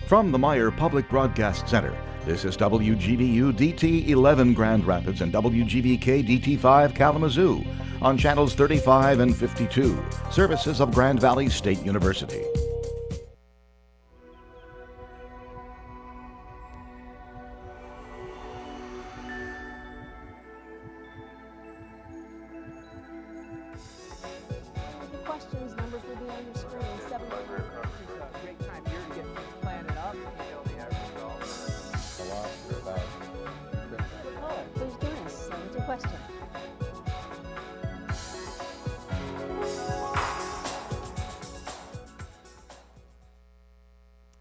From the Meyer Public Broadcast Center, this is WGVU DT11 Grand Rapids and WGVK DT5 Kalamazoo on channels 35 and 52, services of Grand Valley State University. Questions, numbers will be on your screen. Great time here to get things planted up. You know the average Oh, please join us with your question.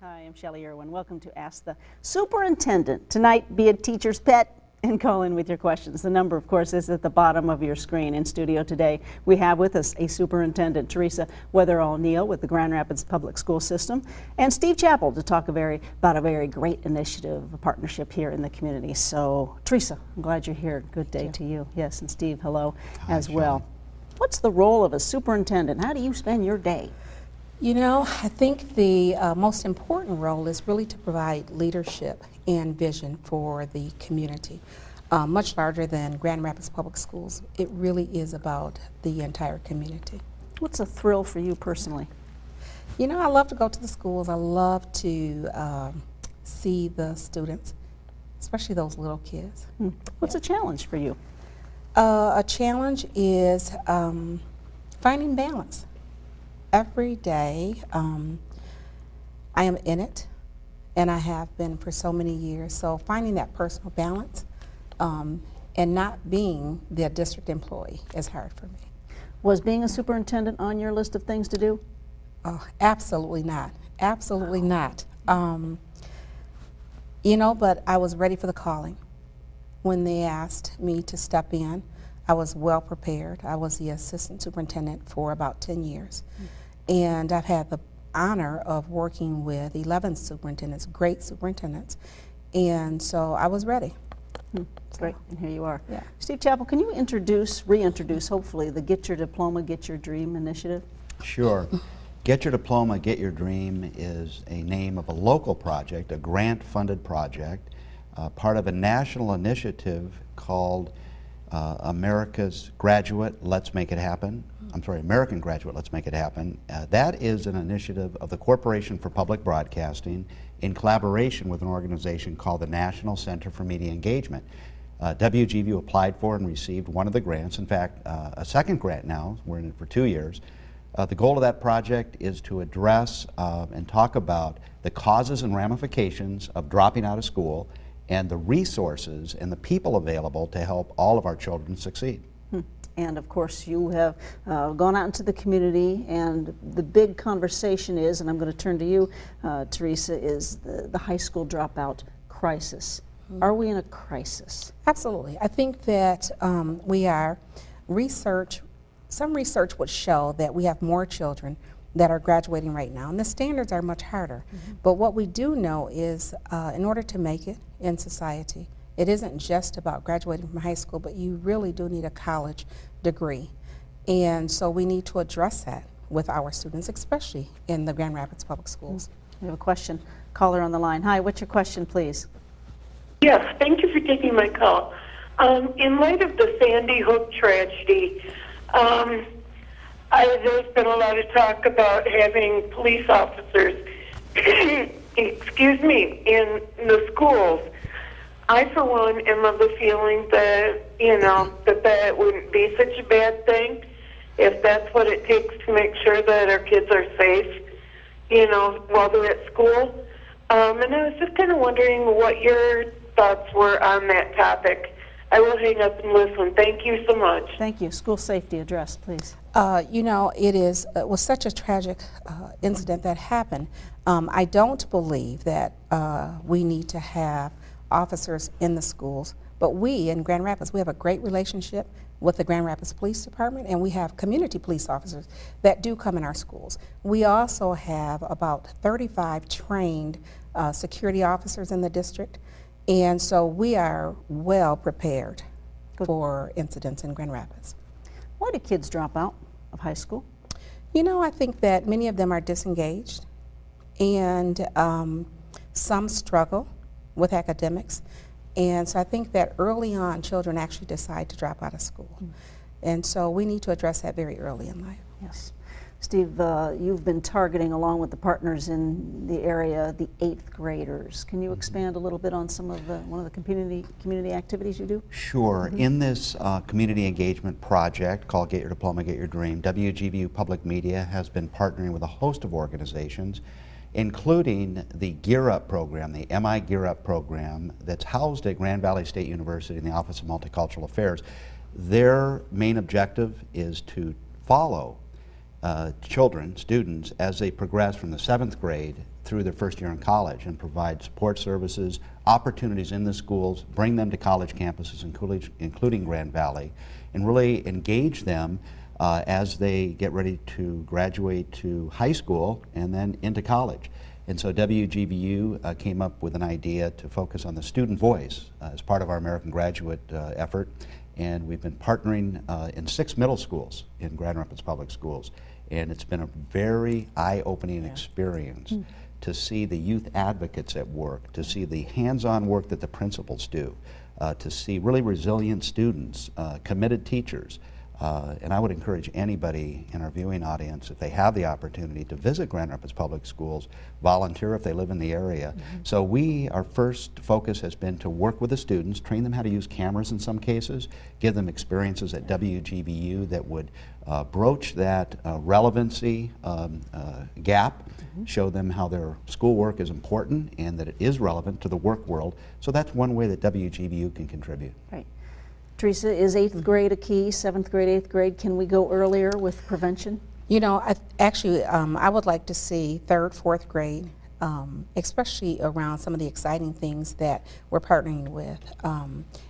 Hi, I'm Shelley Irwin. Welcome to Ask the Superintendent. Tonight, be a teacher's pet and call in with your questions. The number, of course, is at the bottom of your screen. In studio today, we have with us a superintendent, Teresa Weatherall-Neal with the Grand Rapids Public School System, and Steve Chappell to talk about a very great initiative, a partnership here in the community. So, Teresa, I'm glad you're here. Good day to you. Yes, and Steve, hello as well. What's the role of a superintendent? How do you spend your day? You know, I think the most important role is really to provide leadership and vision for the community. Much larger than Grand Rapids Public Schools, it really is about the entire community. What's a thrill for you personally? You know, I love to go to the schools. I love to see the students, especially those little kids. What's a challenge for you? A challenge is finding balance. Every day, I am in it, and I have been for so many years. So finding that personal balance and not being the district employee is hard for me. Was being a superintendent on your list of things to do? Oh, absolutely not. Absolutely not. You know, but I was ready for the calling. When they asked me to step in, I was well prepared. I was the assistant superintendent for about 10 years. And I've had the honor of working with 11 superintendents, great superintendents. And so I was ready. Great, and here you are. Yeah. Steve Chappell, can you reintroduce, hopefully, the Get Your Diploma, Get Your Dream initiative? Sure. Get Your Diploma, Get Your Dream is a name of a local project, a grant-funded project, part of a national initiative called America's Graduate, Let's Make It Happen. I'm sorry, American Graduate, Let's Make It Happen. That is an initiative of the Corporation for Public Broadcasting in collaboration with an organization called the National Center for Media Engagement. WGVU applied for and received one of the grants. In fact, a second grant now. We're in it for 2 years. The goal of that project is to address and talk about the causes and ramifications of dropping out of school and the resources and the people available to help all of our children succeed. And of course, you have gone out into the community, and the big conversation is, and I'm going to turn to you, Teresa, is the high school dropout crisis. Are we in a crisis? Absolutely. I think that we are. Some research would show that we have more children that are graduating right now, and the standards are much harder. But what we do know is in order to make it in society, it isn't just about graduating from high school, but you really do need a college degree. And so we need to address that with our students, especially in the Grand Rapids Public Schools. We have a question. Caller on the line. Hi, what's your question, please? Yes, thank you for taking my call. In light of the Sandy Hook tragedy, there's been a lot of talk about having police officers, excuse me, in the schools. I, for one, am of the feeling that, that wouldn't be such a bad thing if that's what it takes to make sure that our kids are safe, while they're at school. And I was just kind of wondering what your thoughts were on that topic. I will hang up and listen. Thank you so much. Thank you. School safety address, please. It was such a tragic incident that happened. I don't believe that we need to have officers in the schools, but we in Grand Rapids, we have a great relationship with the Grand Rapids Police Department, and we have community police officers that do come in our schools. We also have about 35 trained security officers in the district, and so we are well prepared for incidents in Grand Rapids. Why do kids drop out of high school? I think that many of them are disengaged, and Some struggle with academics, and so I think that early on children actually decide to drop out of school. And so we need to address that very early in life. Yes. Steve, you've been targeting, along with the partners in the area, the 8th graders. Can you expand a little bit on some of one of the community activities you do? Sure. In this community engagement project called Get Your Diploma, Get Your Dream, WGVU Public Media has been partnering with a host of organizations, including the Gear Up program, the MI Gear Up program that's housed at Grand Valley State University in the Office of Multicultural Affairs. Their main objective is to follow students, as they progress from the 7th grade through their first year in college, and provide support services, opportunities in the schools, bring them to college campuses, including Grand Valley, and really engage them as they get ready to graduate to high school and then into college. And so WGVU came up with an idea to focus on the student voice as part of our American Graduate effort. And we've been partnering in 6 middle schools in Grand Rapids Public Schools. And it's been a very eye-opening experience to see the youth advocates at work, to see the hands-on work that the principals do, to see really resilient students, committed teachers. And I would encourage anybody in our viewing audience, if they have the opportunity, to visit Grand Rapids Public Schools, volunteer if they live in the area. So our first focus has been to work with the students, train them how to use cameras in some cases, give them experiences at WGVU that would broach that relevancy gap, show them how their schoolwork is important and that it is relevant to the work world. So that's one way that WGVU can contribute. Right. Teresa, is 8th grade a key, 7th grade, 8th grade? Can we go earlier with prevention? You know, I would like to see 3rd, 4th grade, especially around some of the exciting things that we're partnering with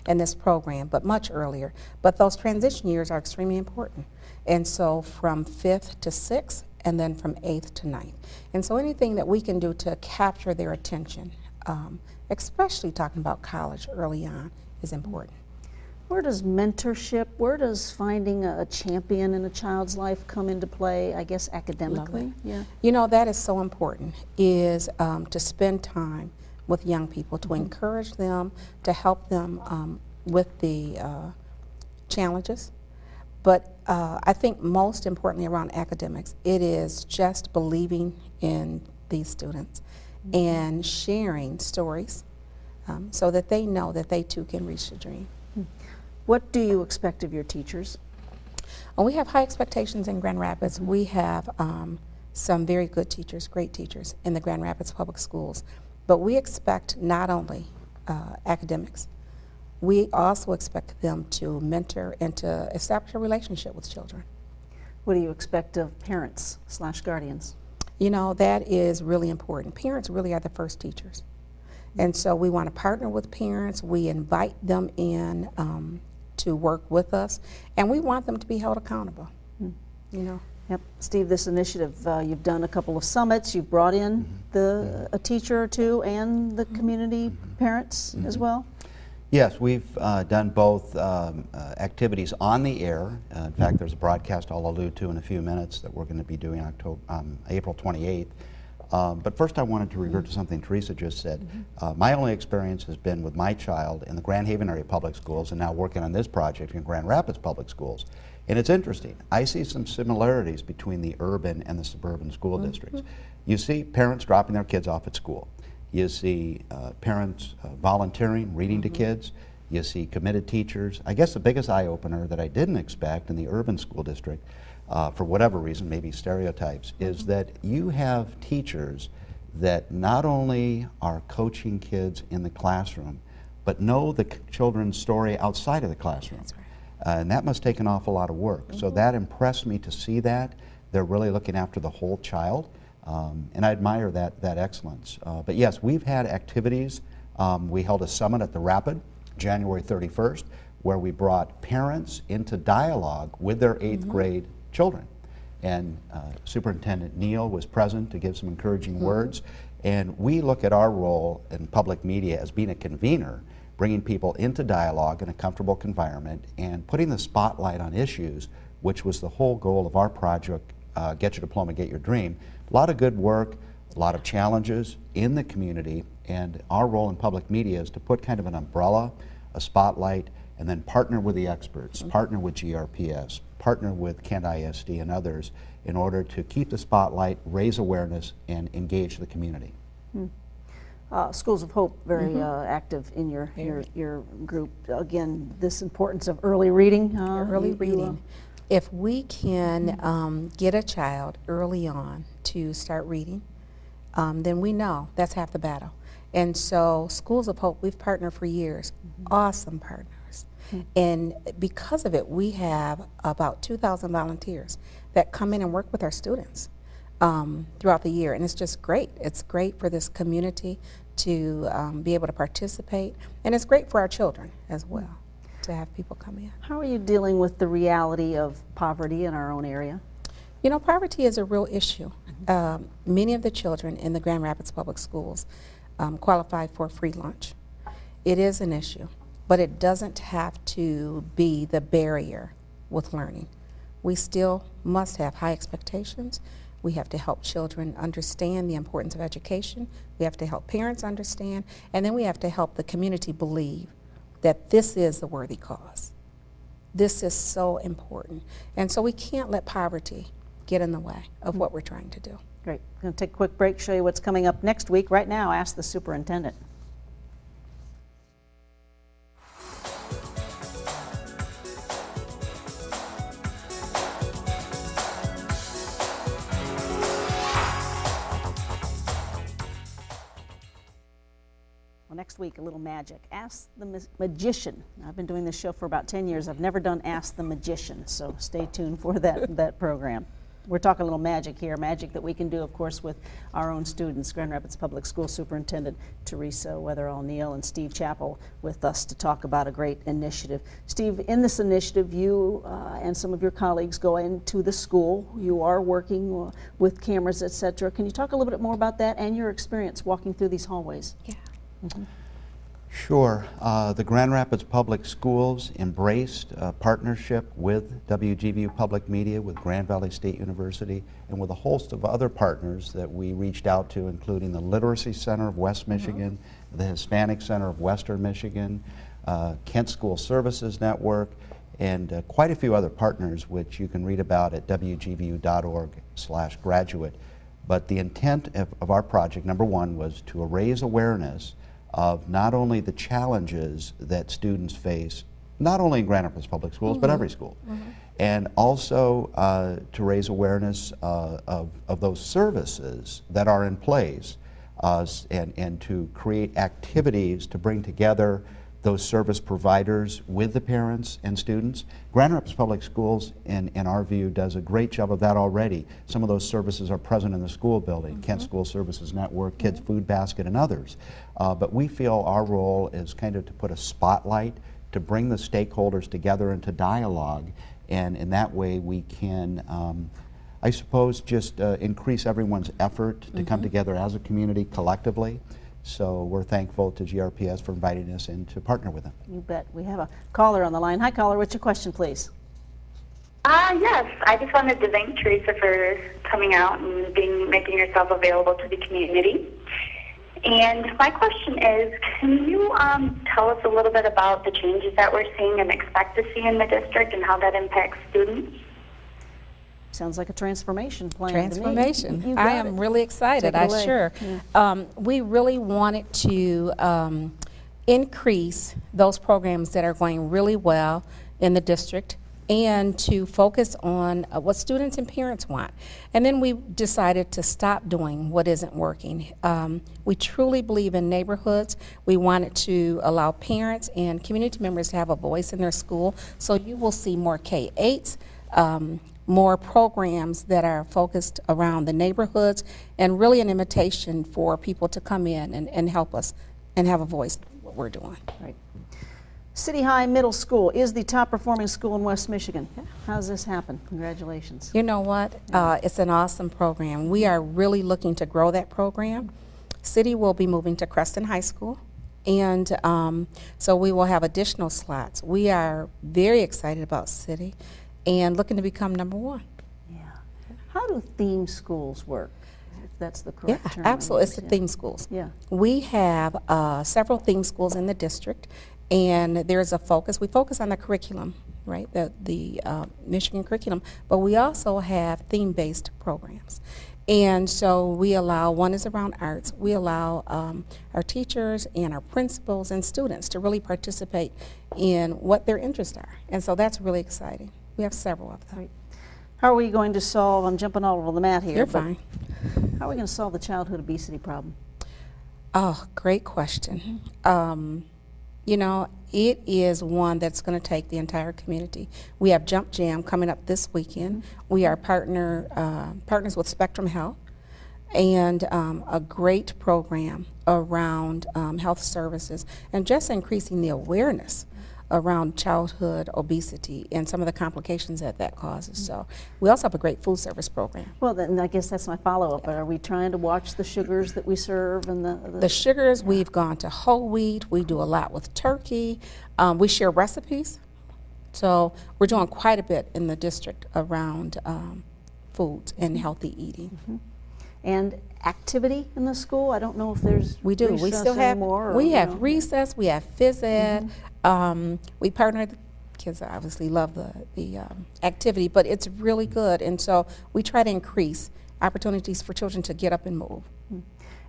in this program, but much earlier. But those transition years are extremely important. And so from 5th to 6th, and then from 8th to 9th. And so anything that we can do to capture their attention, especially talking about college early on, is important. Where does mentorship, where does finding a champion in a child's life come into play, I guess, academically? Yeah. You know, that is so important, is to spend time with young people, to encourage them, to help them with the challenges. But I think most importantly around academics, it is just believing in these students and sharing stories so that they know that they too can reach their dream. What do you expect of your teachers? Well, we have high expectations in Grand Rapids. We have some very good teachers, great teachers in the Grand Rapids Public Schools. But we expect not only academics, we also expect them to mentor and to establish a relationship with children. What do you expect of parents/guardians? You know, that is really important. Parents really are the first teachers. And so we want to partner with parents. We invite them in to work with us, and we want them to be held accountable. You know. Yep, Steve. This initiative, you've done a couple of summits. You've brought in a teacher or two and the community parents as well. Yes, we've done both activities on the air. In fact, there's a broadcast I'll allude to in a few minutes that we're going to be doing April 28th. But first I wanted to revert to something Teresa just said. My only experience has been with my child in the Grand Haven area public schools, and now working on this project in Grand Rapids public schools. And it's interesting. I see some similarities between the urban and the suburban school districts. You see parents dropping their kids off at school. You see parents volunteering, reading to kids. You see committed teachers. I guess the biggest eye-opener that I didn't expect in the urban school district, for whatever reason, maybe stereotypes, is that you have teachers that not only are coaching kids in the classroom, but know the children's story outside of the classroom. That's right. And that must take an awful lot of work. So that impressed me to see that. They're really looking after the whole child. And I admire that excellence. But yes, we've had activities. We held a summit at the Rapid, January 31st, where we brought parents into dialogue with their 8th grade children. And Superintendent Neal was present to give some encouraging words. And we look at our role in public media as being a convener, bringing people into dialogue in a comfortable environment and putting the spotlight on issues, which was the whole goal of our project, Get Your Diploma, Get Your Dream. A lot of good work, a lot of challenges in the community, and our role in public media is to put kind of an umbrella, a spotlight, and then partner with the experts, partner with GRPS, partner with Kent ISD and others in order to keep the spotlight, raise awareness, and engage the community. Schools of Hope, very active in your group. Again, this importance of early reading. Early reading. If we can get a child early on to start reading, then we know that's half the battle. And so Schools of Hope, we've partnered for years, awesome partners. And because of it, we have about 2,000 volunteers that come in and work with our students throughout the year. And it's just great. It's great for this community to be able to participate. And it's great for our children as well to have people come in. How are you dealing with the reality of poverty in our own area? You know, poverty is a real issue. Many of the children in the Grand Rapids Public Schools qualify for free lunch. It is an issue, but it doesn't have to be the barrier with learning. We still must have high expectations. We have to help children understand the importance of education. We have to help parents understand, and then we have to help the community believe that this is a worthy cause. This is so important. And so we can't let poverty get in the way of what we're trying to do. Great. I'm going to take a quick break, show you what's coming up next week. Right now, Ask the Superintendent. Next week, a little magic. Ask the Magician. I've been doing this show for about 10 years. I've never done Ask the Magician, so stay tuned for that program. We're talking a little magic here, magic that we can do, of course, with our own students. Grand Rapids Public School Superintendent Teresa Weatherall-Neal and Steve Chappell with us to talk about a great initiative. Steve, in this initiative, you and some of your colleagues go into the school. You are working with cameras, et cetera. Can you talk a little bit more about that and your experience walking through these hallways? Yeah. Sure. The Grand Rapids Public Schools embraced a partnership with WGVU Public Media, with Grand Valley State University, and with a host of other partners that we reached out to, including the Literacy Center of West Michigan, the Hispanic Center of Western Michigan, Kent School Services Network, and quite a few other partners, which you can read about at wgvu.org/graduate. But the intent of our project, number one, was to raise awareness of not only the challenges that students face, not only in Grand Rapids Public Schools, but every school, and also to raise awareness of those services that are in place, and to create activities to bring together those service providers with the parents and students. Grand Rapids Public Schools, in our view, does a great job of that already. Some of those services are present in the school building, Kent School Services Network, Kids Food Basket, and others. But we feel our role is kind of to put a spotlight, to bring the stakeholders together into dialogue, and in that way we can, I suppose, just increase everyone's effort to come together as a community collectively. So we're thankful to GRPS for inviting us in to partner with them. You bet. We have a caller on the line. Hi, caller. What's your question, please? Yes. I just wanted to thank Teresa for coming out and making yourself available to the community. And my question is, can you tell us a little bit about the changes that we're seeing and expect to see in the district and how that impacts students? Sounds like a transformation plan. Transformation. To me. I am really excited. Sure. Yeah. We really wanted to increase those programs that are going really well in the district and to focus on what students and parents want. And then we decided to stop doing what isn't working. We truly believe in neighborhoods. We wanted to allow parents and community members to have a voice in their school. So you will see more K-8s, more programs that are focused around the neighborhoods, and really an invitation for people to come in and help us and have a voice in what we're doing. Right. City High Middle School is the top performing school in West Michigan. How does this happen? Congratulations. You know what? It's an awesome program. We are really looking to grow that program. City will be moving to Creston High School, and so we will have additional slots. We are very excited about City and looking to become #1. Yeah. How do theme schools work? that's the correct Yeah, term. absolutely. It's the Yeah. theme schools. Yeah. We have several theme schools in the district, and there's a focus. We focus on the curriculum, right, the Michigan curriculum, but we also have theme-based programs. And so we allow, one is around arts, we allow our teachers and our principals and students to really participate in what their interests are. And so that's really exciting. We have several of them. Right. How are we going to solve, I'm jumping all over the mat here. You're but fine. How are we going to solve the childhood obesity problem? Oh, great question. You know, it is one that's going to take the entire community. We have Jump Jam coming up this weekend. We are partners with Spectrum Health, and a great program around health services and just increasing the awareness around childhood obesity and some of the complications that that causes. So we also have a great food service program. Well, then I guess that's my follow-up. Are we trying to watch the sugars that we serve and The sugars, we've gone to whole wheat. We do a lot with turkey. We share recipes. So we're doing quite a bit in the district around foods and healthy eating. And activity in the school? I don't know if there's We do. We recess still have. anymore, or, We you have know. recess. We have phys ed. We partner. The kids obviously love the activity, but it's really good, and so we try to increase opportunities for children to get up and move.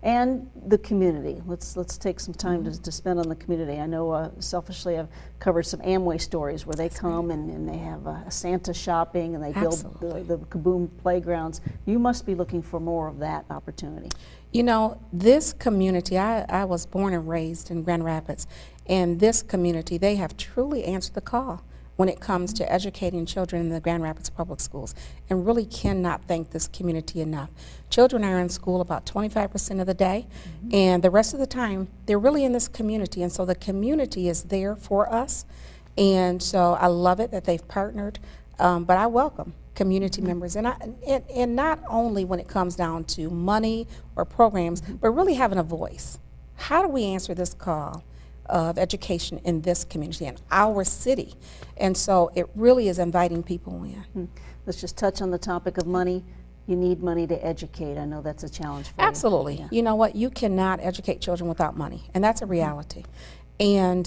And the community. Let's take some time to spend on the community. I know selfishly I've covered some Amway stories where they come and they have a Santa shopping and they build Absolutely. the Kaboom playgrounds. You must be looking for more of that opportunity. You know, this community, I was born and raised in Grand Rapids, and this community, they have truly answered the call when it comes to educating children in the Grand Rapids Public Schools, and really cannot thank this community enough. Children are in school about 25% of the day, and the rest of the time, they're really in this community, and so the community is there for us, and so I love it that they've partnered, but I welcome community members, and not only when it comes down to money or programs, but really having a voice. How do we answer this call of education in this community, in our city? And so it really is inviting people in. Let's just touch on the topic of money. You need money to educate. I know that's a challenge for you. Absolutely. Yeah. You know what? You cannot educate children without money, and that's a reality. And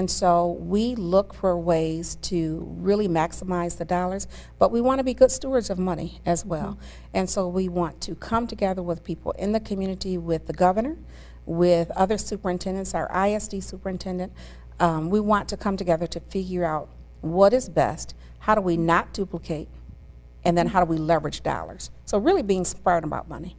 so we look for ways to really maximize the dollars, but we want to be good stewards of money as well. And so we want to come together with people in the community, with the governor, with other superintendents, our ISD superintendent. We want to come together to figure out what is best, how do we not duplicate, and then how do we leverage dollars. So really being smart about money.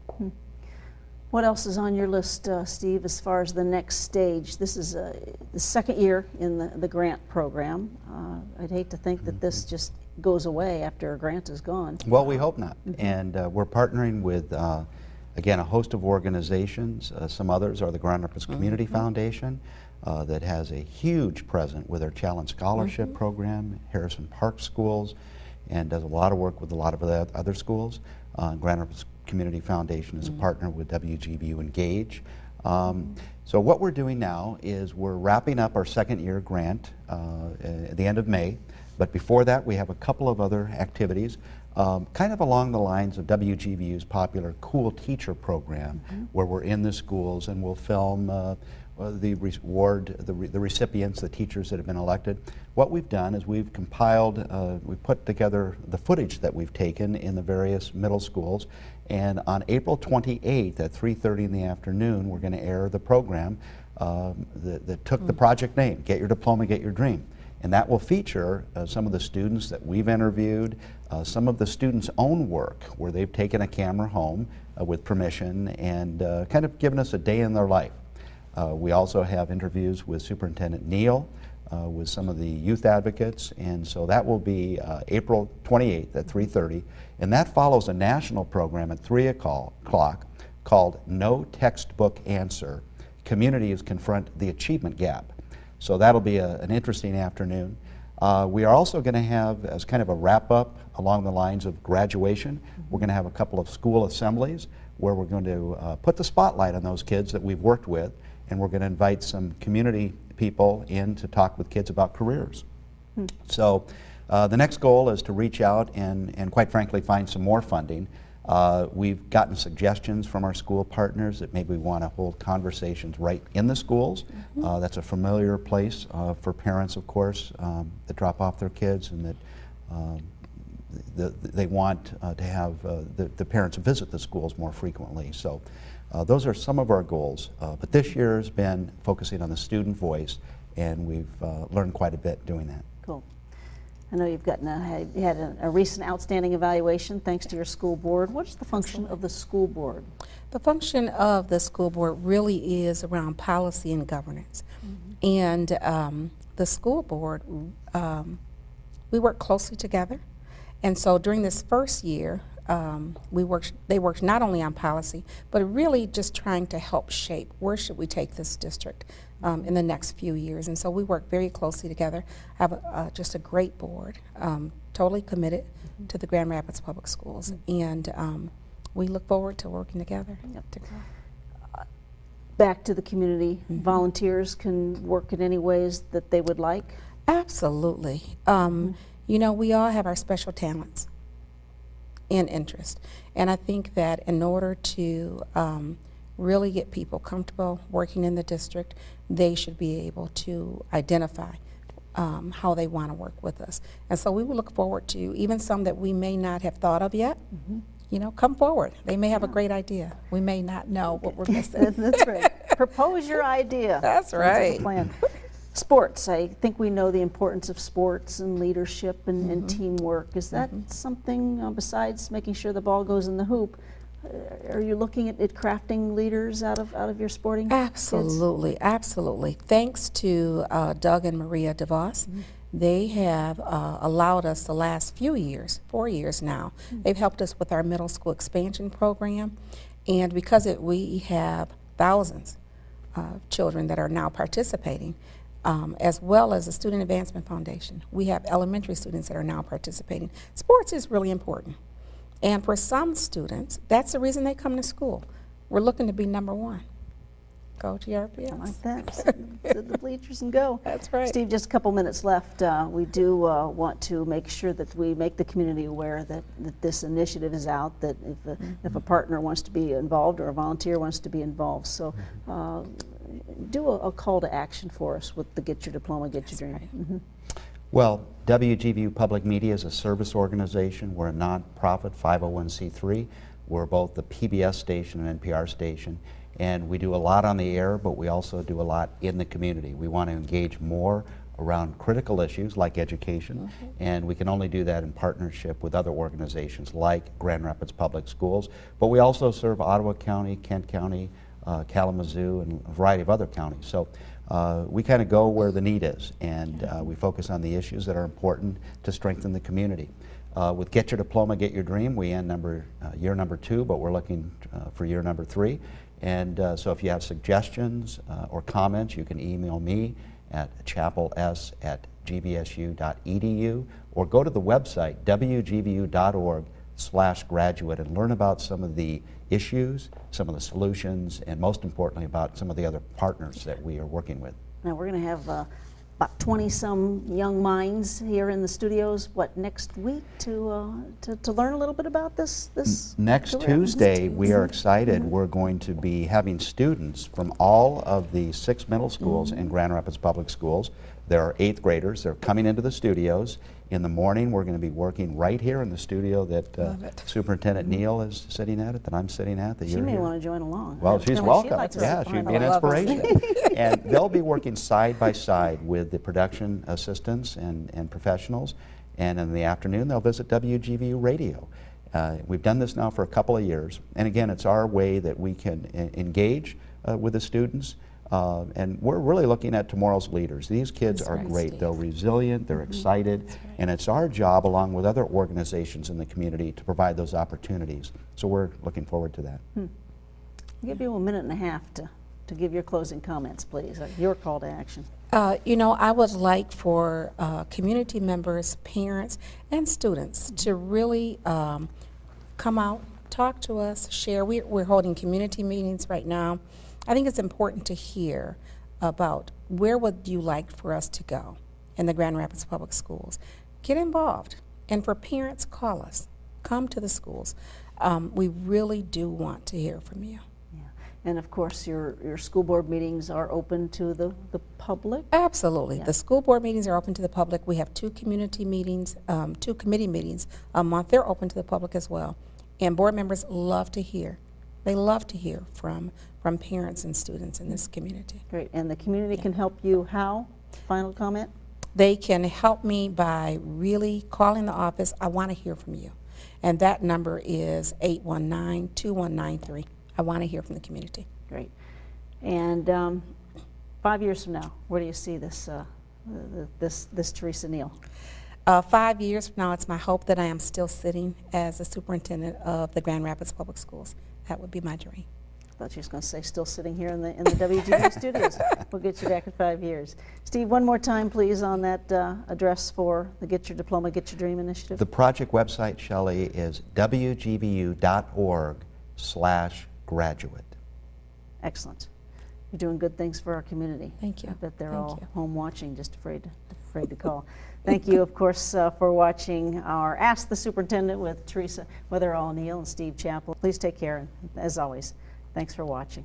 What else is on your list, Steve, as far as the next stage? This is the second year in the grant program. I'd hate to think that this just goes away after a grant is gone. Well, we hope not. And we're partnering with, again, a host of organizations. Some others are the Grand Rapids Community Foundation that has a huge presence with their Challenge Scholarship program, Harrison Park Schools, and does a lot of work with a lot of the other schools. Grand Rapids Community Foundation is a partner with WGVU Engage. So what we're doing now is we're wrapping up our second year grant at the end of May. But before that, we have a couple of other activities, kind of along the lines of WGVU's popular Cool Teacher program, where we're in the schools and we'll film the recipients, the teachers that have been elected. What we've done is we've compiled, we've put together the footage that we've taken in the various middle schools, and on April 28th at 3:30 in the afternoon, we're going to air the program that took the project name, Get Your Diploma, Get Your Dream. And that will feature some of the students that we've interviewed, some of the students' own work, where they've taken a camera home with permission and kind of given us a day in their life. We also have interviews with Superintendent Neal, with some of the youth advocates, and so that will be April 28th at 3:30, and that follows a national program at 3 o'clock called No Textbook Answer. Communities Confront the Achievement Gap. So that'll be an interesting afternoon. We are also going to have, as kind of a wrap-up along the lines of graduation, we're going to have a couple of school assemblies where we're going to put the spotlight on those kids that we've worked with, and we're going to invite some community people in to talk with kids about careers. So the next goal is to reach out and quite frankly find some more funding. We've gotten suggestions from our school partners that maybe we want to hold conversations right in the schools. That's a familiar place for parents, of course, that drop off their kids, and that they want to have the parents visit the schools more frequently. So those are some of our goals. But this year has been focusing on the student voice, and we've learned quite a bit doing that. Cool. I know you've gotten you had a recent outstanding evaluation thanks to your school board. What's the function of the school board? The function of the school board really is around policy and governance. And the school board, we work closely together. And so during this first year, they worked not only on policy, but really just trying to help shape where should we take this district in the next few years. And so we work very closely together. I have just a great board, totally committed to the Grand Rapids Public Schools. And we look forward to working together. Back to the community, volunteers can work in any ways that they would like? Absolutely. You know, we all have our special talents and interest. And I think that in order to really get people comfortable working in the district, they should be able to identify how they want to work with us. And so we will look forward to even some that we may not have thought of yet. You know, come forward. They may have a great idea. We may not know what we're missing. That's right. Propose your idea. That's Sounds like a right. plan. Sports, I think we know the importance of sports and leadership and teamwork. Is that something, besides making sure the ball goes in the hoop, are you looking at crafting leaders out of your sporting Absolutely, kids? absolutely. Thanks to Doug and Maria DeVos, they have allowed us the last few years, 4 years now, they've helped us with our middle school expansion program. And because we have thousands of children that are now participating, as well as the Student Advancement Foundation. We have elementary students that are now participating. Sports is really important. And for some students, that's the reason they come to school. We're looking to be number one. Go GRPS. I like that. Sit in the bleachers and go. That's right. Steve, just a couple minutes left. We do want to make sure that we make the community aware that this initiative is out, that if a partner wants to be involved or a volunteer wants to be involved. So do a call to action for us with the Get Your Diploma, Get Your Dream. Right. Well, WGVU Public Media is a service organization. We're a nonprofit 501c3. We're both the PBS station and NPR station. And we do a lot on the air, but we also do a lot in the community. We want to engage more around critical issues like education, and we can only do that in partnership with other organizations like Grand Rapids Public Schools. But we also serve Ottawa County, Kent County, Kalamazoo, and a variety of other counties. So we kind of go where the need is, and we focus on the issues that are important to strengthen the community. With Get Your Diploma, Get Your Dream, we end year number 2, but we're looking for year number 3. And so if you have suggestions or comments, you can email me at chapels@gbsu.edu, or go to the website wgvu.org/graduate and learn about some of the issues, some of the solutions, and most importantly about some of the other partners that we are working with. Now we're going to have about 20-some young minds here in the studios, next week to learn a little bit about this Next career. Tuesday, we are excited. We're going to be having students from all of the 6 middle schools in Grand Rapids Public Schools. There are 8th graders. They're coming into the studios. In the morning, we're going to be working right here in the studio that Superintendent Neal is sitting at, that I'm sitting at, that She you're may here. want to join along. Well, she's welcome. Yeah, she'd be an inspiration. us. And they'll be working side by side with the production assistants and professionals. And in the afternoon, they'll visit WGVU Radio. We've done this now for a couple of years. And again, it's our way that we can engage with the students. And we're really looking at tomorrow's leaders. These kids That's are right, great. Steve. They're resilient, they're excited, and it's our job, along with other organizations in the community, to provide those opportunities. So we're looking forward to that. I'll give you a minute and a half to give your closing comments, please. Your call to action. You know, I would like for community members, parents, and students to really come out, talk to us, share. We're holding community meetings right now. I think it's important to hear about where would you like for us to go in the Grand Rapids Public Schools. Get involved. And for parents, call us. Come to the schools. We really do want to hear from you. Yeah. And of course, your school board meetings are open to the public? Absolutely. Yeah. The school board meetings are open to the public. We have 2 community meetings, 2 committee meetings a month. They're open to the public as well. And board members love to hear. They love to hear from parents and students in this community. Great. And the community can help you how? Final comment? They can help me by really calling the office. I want to hear from you. And that number is 819-2193. I want to hear from the community. Great. And 5 years from now, where do you see this this Teresa Neal? 5 years from now, it's my hope that I am still sitting as the superintendent of the Grand Rapids Public Schools. That would be my dream. I thought you were going to say still sitting here in the WGB studios. We'll get you back in 5 years. Steve, one more time, please, on that address for the Get Your Diploma, Get Your Dream initiative. The project website, Shelley, is wgbu.org/graduate. Excellent. You're doing good things for our community. Thank you. I bet they're Thank all you. home watching, just afraid to call. Thank you, of course, for watching our Ask the Superintendent with Teresa Weatherall Neal and Steve Chappell. Please take care, and as always, thanks for watching.